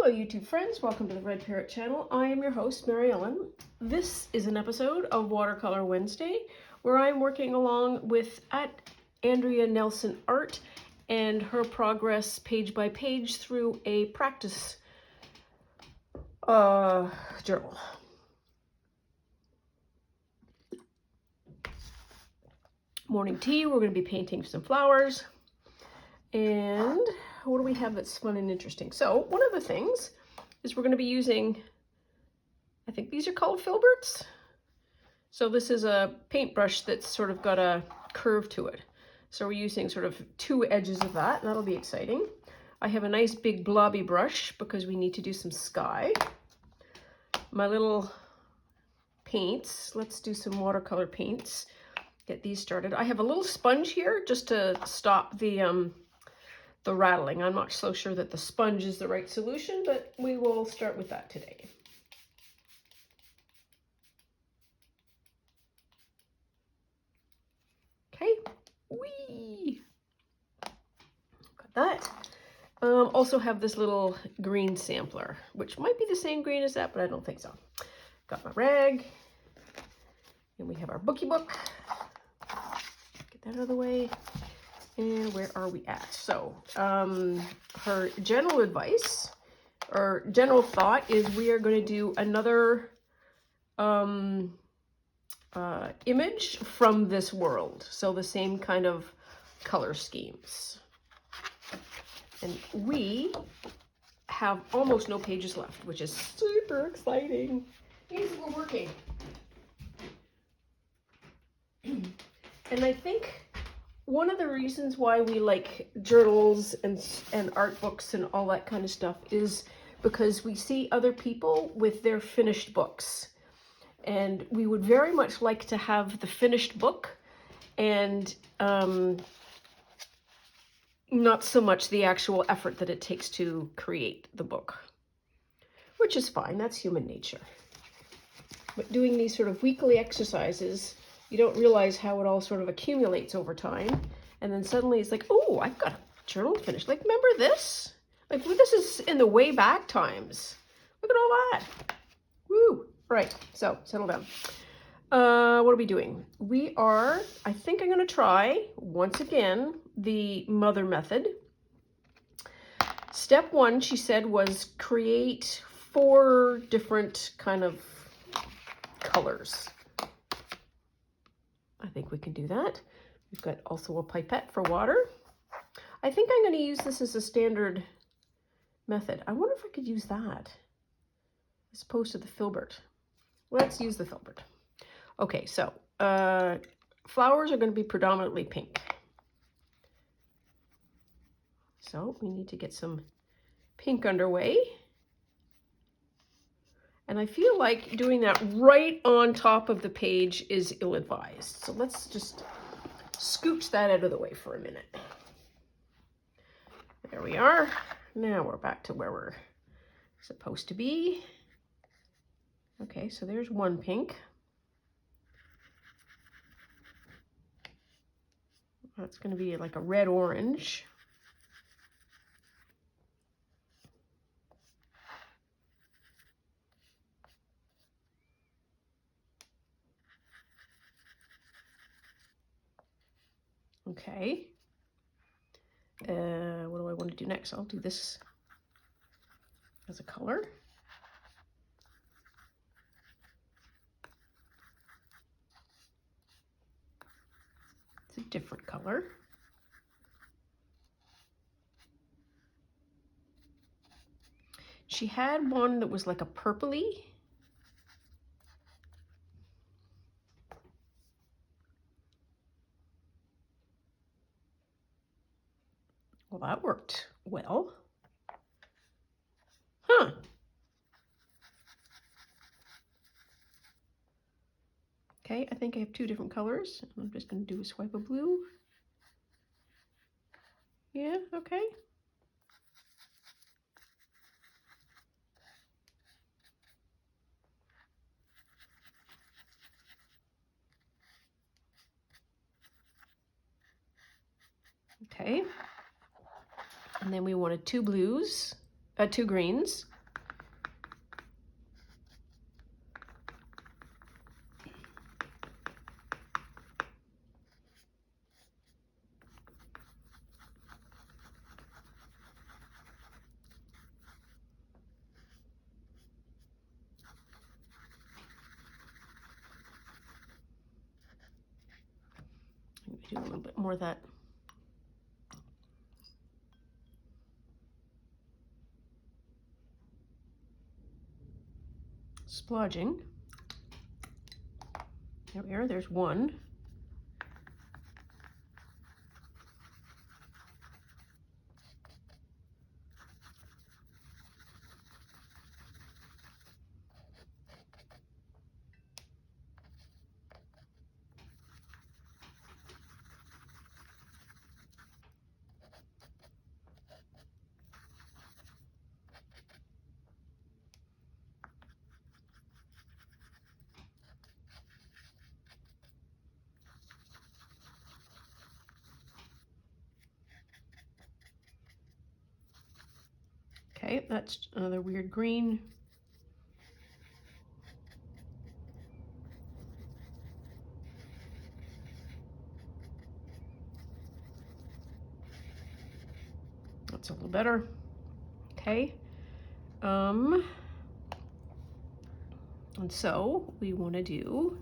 Hello YouTube friends, welcome to the Red Parrot channel. I am your host, Mary Ellen. This is an episode of Watercolor Wednesday where I'm working along with Andrea Nelson Art and her progress page by page through a practice journal. Morning tea, we're going to be painting some flowers. And what do we have that's fun and interesting? So one of the things is we're going to be using, I think these are called filberts. So this is a paintbrush that's sort of got a curve to it. So we're using sort of two edges of that, and that'll be exciting. I have a nice big blobby brush because we need to do some sky. My little paints, let's do some watercolor paints. Get these started. I have a little sponge here just to stop the rattling. I'm not so sure that the sponge is the right solution, but we will start with that today. Okay, whee! Got that. Also have this little green sampler, which might be the same green as that, but I don't think so. Got my rag, and we have our bookie book. Get that out of the way. And where are we at? So, her general advice, or general thought, is we are going to do another image from this world. So the same kind of color schemes. And we have almost no pages left, which is super exciting. Means we're working. And I think one of the reasons why we like journals and art books and all that kind of stuff is because we see other people with their finished books. And we would very much like to have the finished book and not so much the actual effort that it takes to create the book, which is fine. That's human nature. But doing these sort of weekly exercises, you don't realize how it all sort of accumulates over time. And then suddenly it's like, oh, I've got a journal finished. Like, remember this? Like, this is in the way back times. Look at all that. Woo. Right. So, settle down. What are we doing? We are, I think I'm going to try, once again, the mother method. Step one, she said, was create 4 different kind of colors. I think we can do that. We've got also a pipette for water. I think I'm going to use this as a standard method. I wonder if I could use that as opposed to the filbert. Let's use the filbert. Okay, so flowers are going to be predominantly pink. So we need to get some pink underway. And I feel like doing that right on top of the page is ill-advised. So let's just scooch that out of the way for a minute. There we are. Now we're back to where we're supposed to be. Okay, so there's one pink. That's going to be like a red-orange. Okay. What do I want to do next? I'll do this as a color. It's a different color. She had one that was like a purpley. Well, that worked well. Huh. Okay, I think I have 2 different colors. I'm just going to do a swipe of blue. Yeah, okay. Okay. And then we wanted 2 blues, 2 greens. Do a little bit more of that. Splodging. There we are, there's one. Okay, that's another weird green. That's a little better. Okay. And so we want to do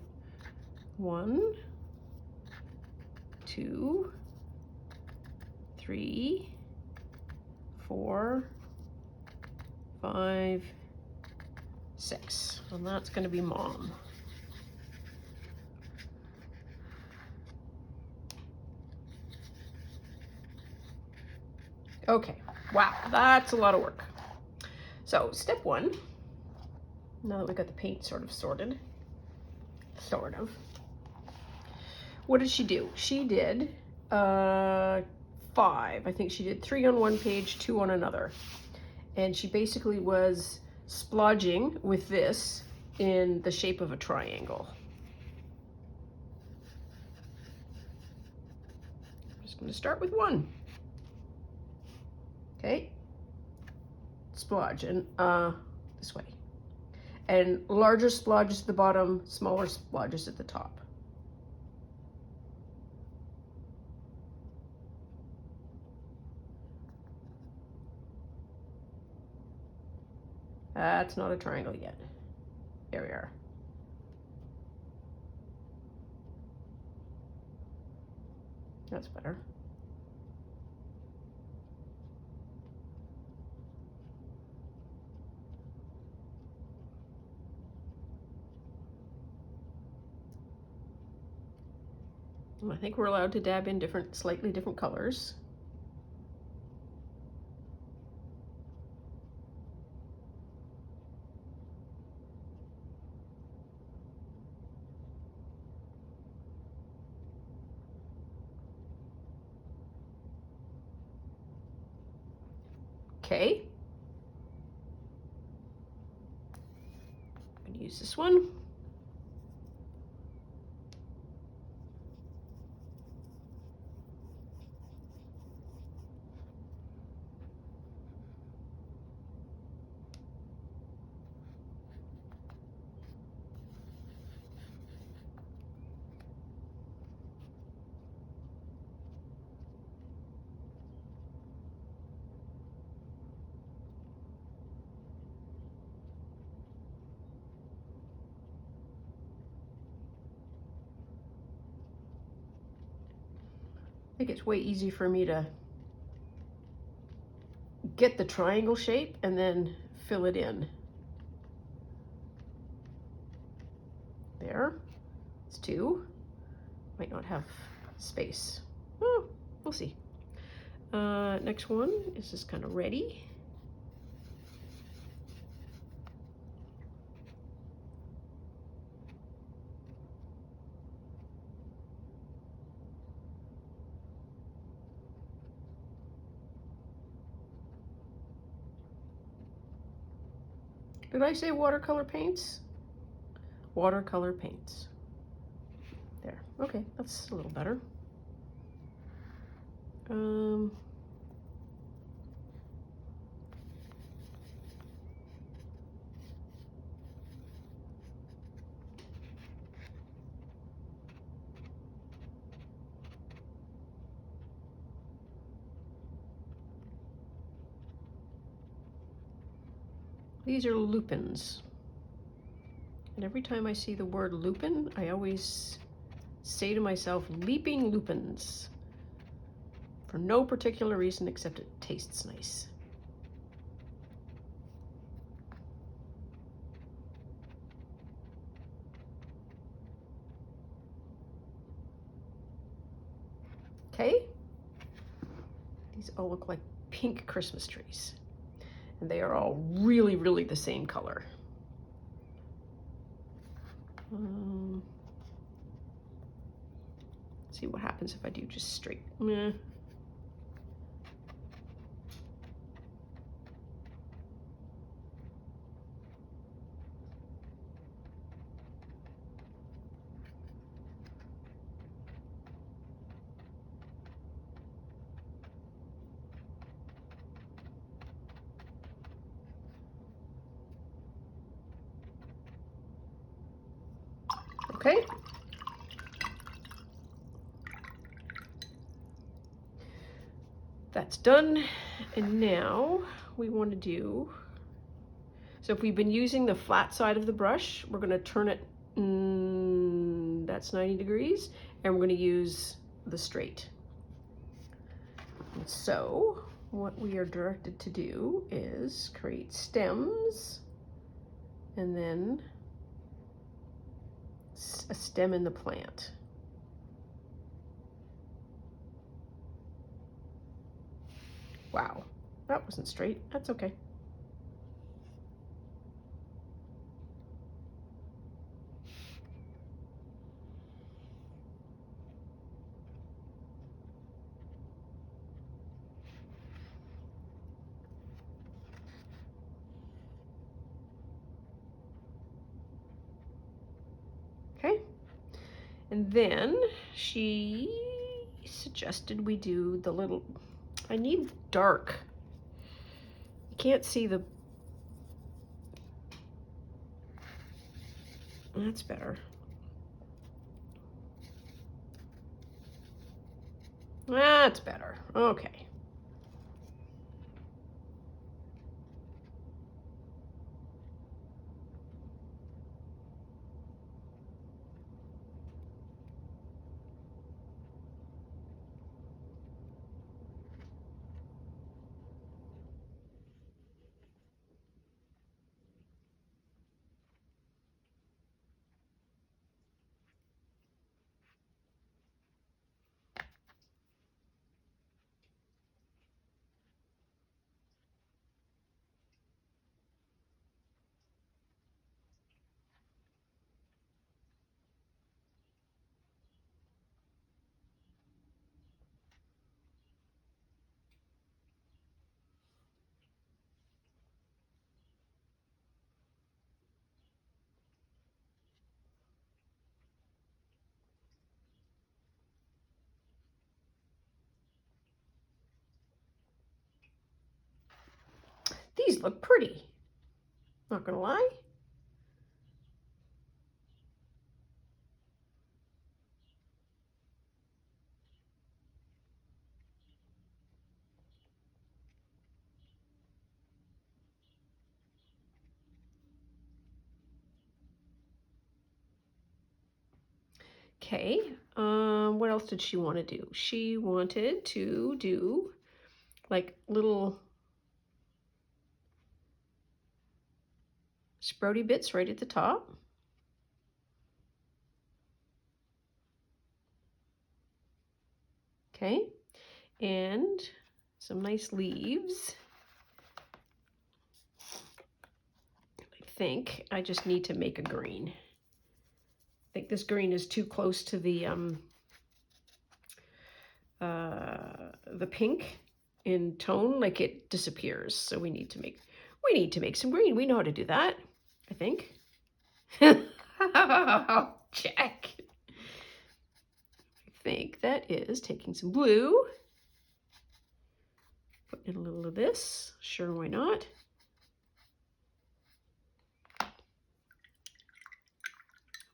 1, 2, 3, 4, 5, 6. And that's going to be Mom. Okay, wow, that's a lot of work. So step 1, now that we got the paint sort of sorted, what did she do? She did 5. I think she did 3 on one page, 2 on another. And she basically was splodging with this in the shape of a triangle. I'm just going to start with 1. Okay, splodge, and this way. And larger splodges at the bottom, smaller splodges at the top. That's not a triangle yet. There we are. That's better. I think we're allowed to dab in slightly different colors. Okay. I'm going to use this one. I think it's way easy for me to get the triangle shape and then fill it in. There, it's 2. Might not have space. Oh, we'll see. Next one is just kind of ready. Did I say watercolor paints? Watercolor paints. There. Okay, that's a little better. These are lupins. And every time I see the word lupin, I always say to myself, leaping lupins. For no particular reason except it tastes nice. Okay. These all look like pink Christmas trees. And they are all really, really the same color. See what happens if I do just straight. Meh. Okay. That's done. And now we want to do, so if we've been using the flat side of the brush, we're going to turn it, that's 90 degrees, and we're going to use the straight. And so what we are directed to do is create stems and then a stem in the plant. Wow, that wasn't straight. That's okay. Okay, and then she suggested we do the little, I need dark. You can't see the, that's better. That's better, okay. These look pretty, not gonna lie. Okay, what else did she want to do? She wanted to do like little sprouty bits right at the top. Okay, and some nice leaves. I think I just need to make a green. I think this green is too close to the pink in tone, like it disappears. So we need to make some green. We know how to do that, I think. Check. I think that is taking some blue, putting in a little of this. Sure, why not?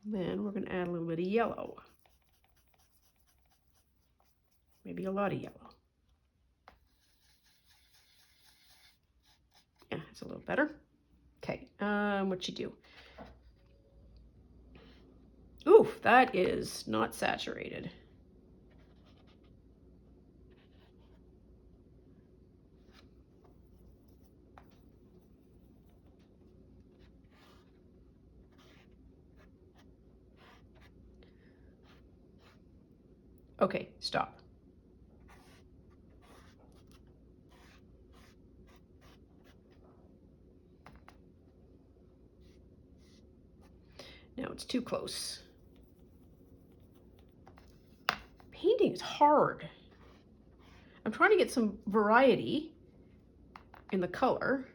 Then we're going to add a little bit of yellow. Maybe a lot of yellow. Yeah, it's a little better. Okay, what you do? Oof, that is not saturated. Okay, stop. Now it's too close. Painting is hard. I'm trying to get some variety in the color.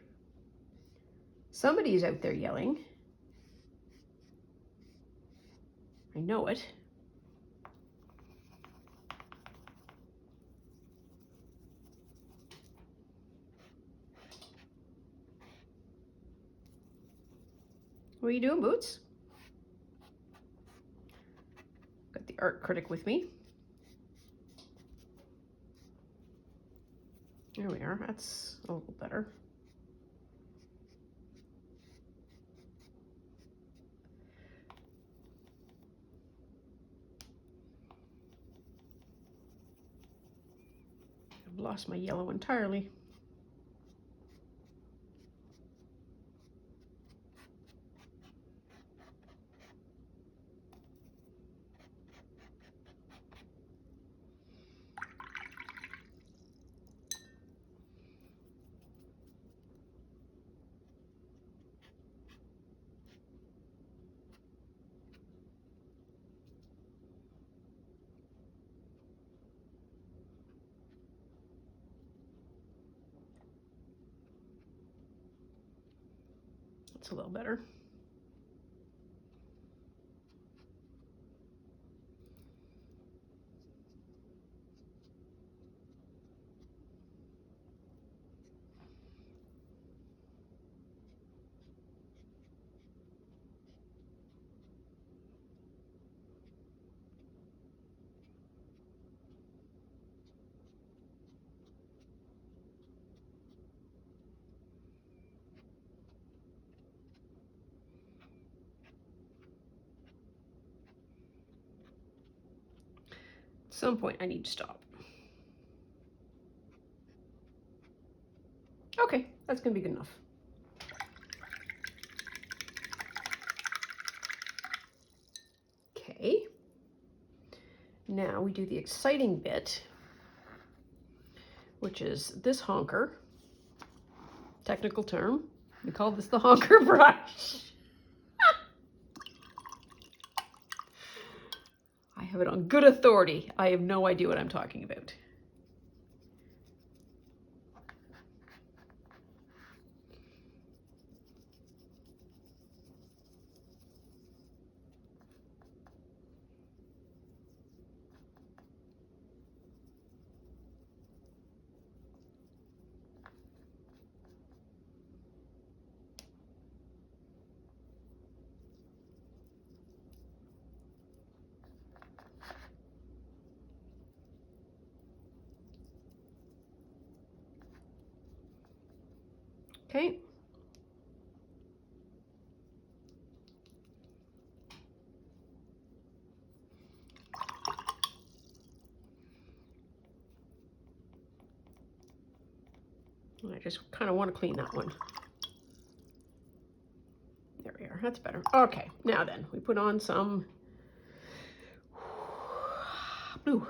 Somebody's out there yelling. I know it. What are you doing, Boots? Got the art critic with me. There we are. That's a little better. I've lost my yellow entirely. That's a little better. At some point I need to stop. Okay, that's gonna be good enough. Okay, now we do the exciting bit, which is this honker. Technical term, we call this the honker brush. I have it on good authority. I have no idea what I'm talking about. Okay. I just kind of want to clean that one. There we are. That's better. Okay, now then, we put on some blue.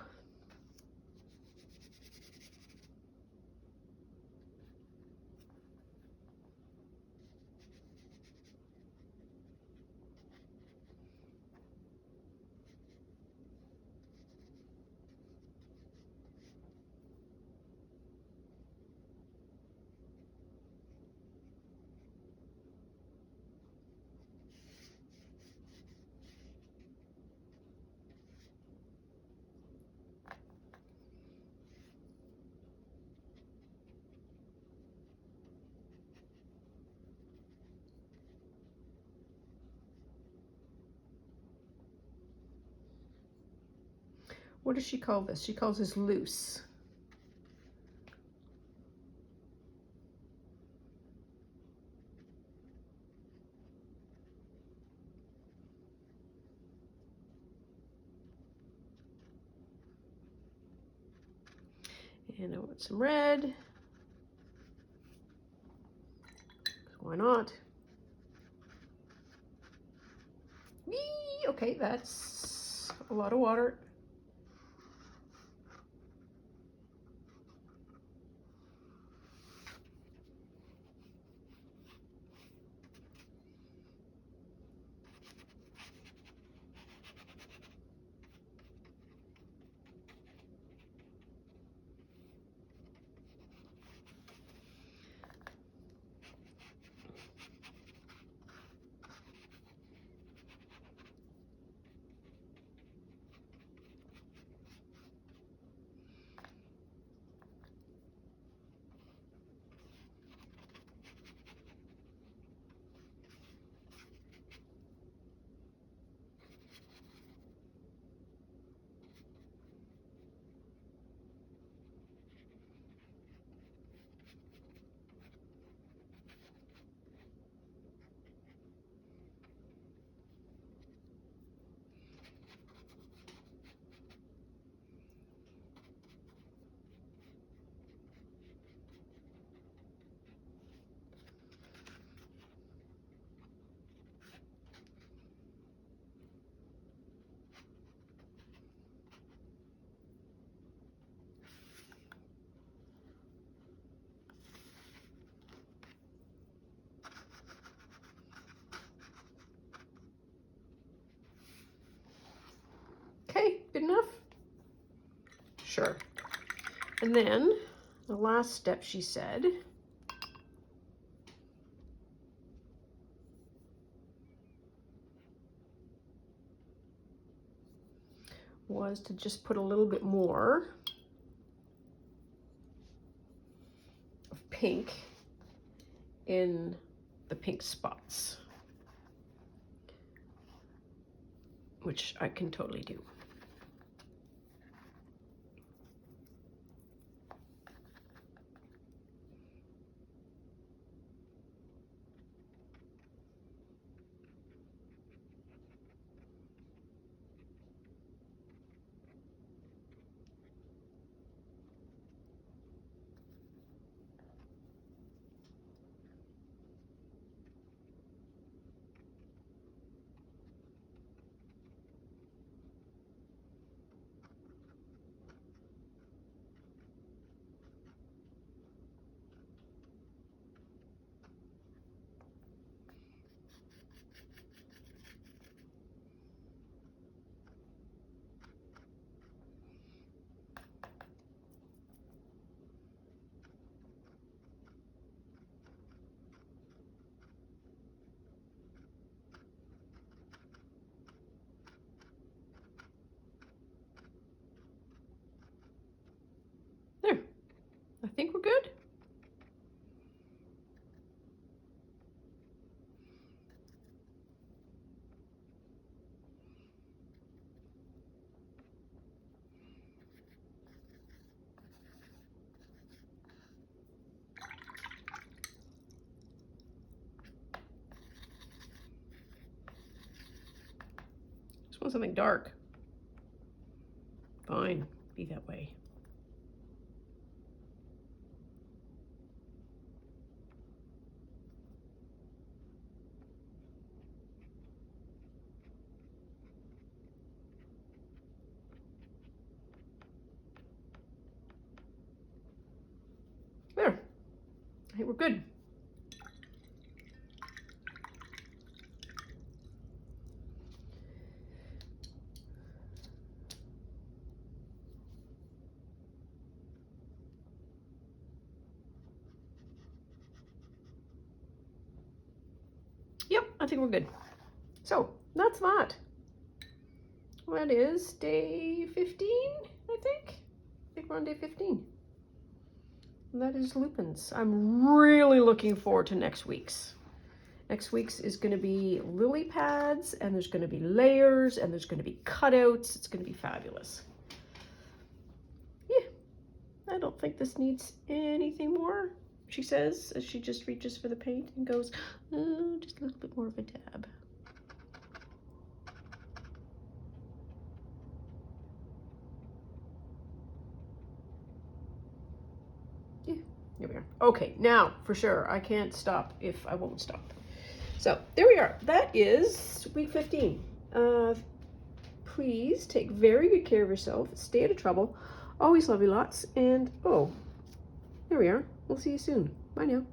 What does she call this? She calls this loose. And I want some red. Why not? Whee! Okay, that's a lot of water. Okay, good enough? Sure. And then the last step, she said, was to just put a little bit more of pink in the pink spots, which I can totally do. There, I think we're good. Just want something dark. Fine, be that way. There, I think we're good. Yep, I think we're good. So that's that. What is day 15, I think? I think we're on day 15. And that is lupins. I'm really looking forward to next week's. Next week's is going to be lily pads, and there's going to be layers, and there's going to be cutouts. It's going to be fabulous. Yeah, I don't think this needs anything more, she says, as she just reaches for the paint and goes, oh, just a little bit more of a dab. Here we are. Okay, now for sure, I can't stop if I won't stop. So there we are. That is week 15. Please take very good care of yourself. Stay out of trouble. Always love you lots. And oh, there we are. We'll see you soon. Bye now.